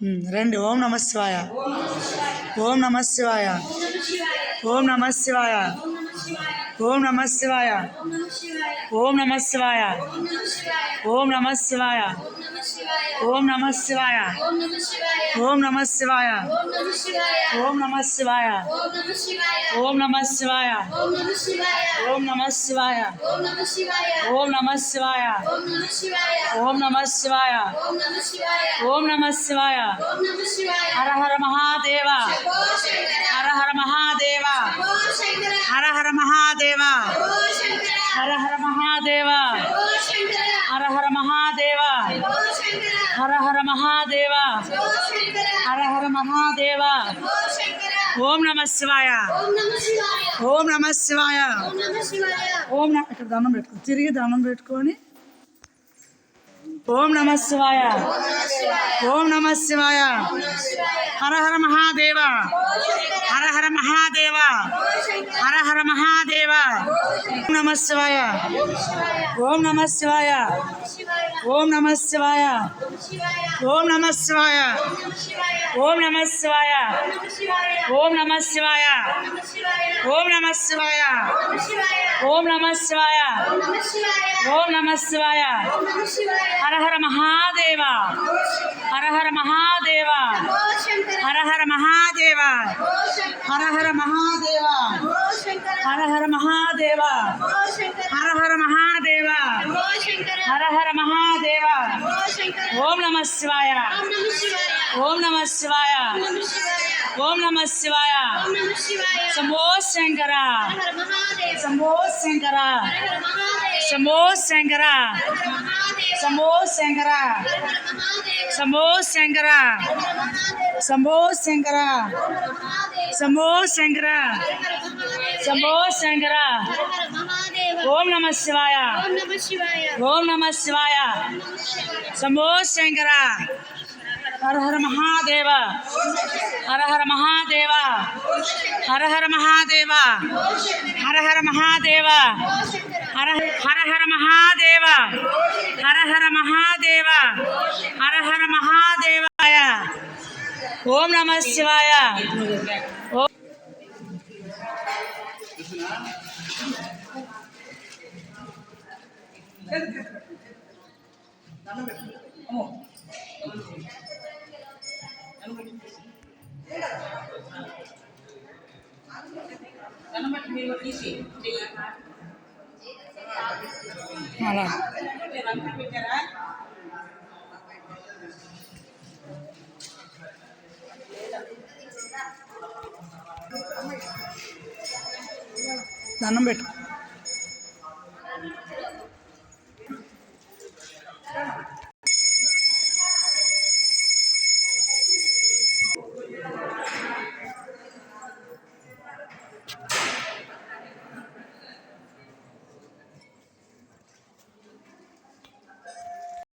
రండి. ఓం నమ శివాయ. ఓం నమ శివాయ. ఓం నమ శివాయ. ఓం నమ శివాయ. ఓం నమ శివాయ. ఓం నమ శివాయ. ఓం నమ శివాయ. ఓం నమ శివాయ. ఓం నమ శివాయ. ఓం నమ శివాయ. ఓం నమ శివాయ. ఓం నమ శివాయ. ఓం నమ శివాయ. ఓం నమ శివాయ. హర హర మహాదేవ. హర హర మహాదేవ. హర హర మహాదేవ. హర హర మహాదేవ. హర హర మహాదేవ. హర హర మహాదేవ. హర హర మహాదేవ. ఓం నమ శివాయ. ఓం నమ శివాయ. ఓం ఇక్కడ దండం పెట్టుకో, తిరిగి దండం పెట్టుకొని ఓం నమ శివాయ. ఓం నమ శివాయ. హర హర మహాదేవ. హర హర మహాదేవ. హర హర మహాదేవ. ఓం నమ శివాయ. ఓం నమ శివాయ. ఓం నమ శివాయ. ఓం నమ శివాయ. ఓం నమ శివాయ. ఓం నమ శివాయ. ఓం నమ శివాయ. ఓం నమ శివాయ. ఓం నమ శివాయ. హర హర మహాదేవ. హర హర మహాదేవ. హర హర మహాదేవ. హర హర మహాదేవ. హర హర మహాదేవ. హర హర మహాదేవ. హర హర మహాదేవ. ఓం నమ శివాయ. ఓం నమ శివాయ. ఓం నమ శివాయ. శంభో శంకర. శంభో శంకర. శంభో శంకర. శంభో శంకర. శంభో శంకర. శంభో శంకర. శంభో శంకర. శంభో శంకర. ఓం నమ శివాయ. ఓం నమ శివాయ. శంభో శంకర. హర హర మహాదేవ. హర హర మహాదేవ. హర హర మహాదేవ. హర హర మహాదేవ. హర హర హర మహాదేవ. హర హర మహాదేవ. హర హర మహాదేవాయ. ఓం నమ శివాయ. అలా దండం పెట్టు.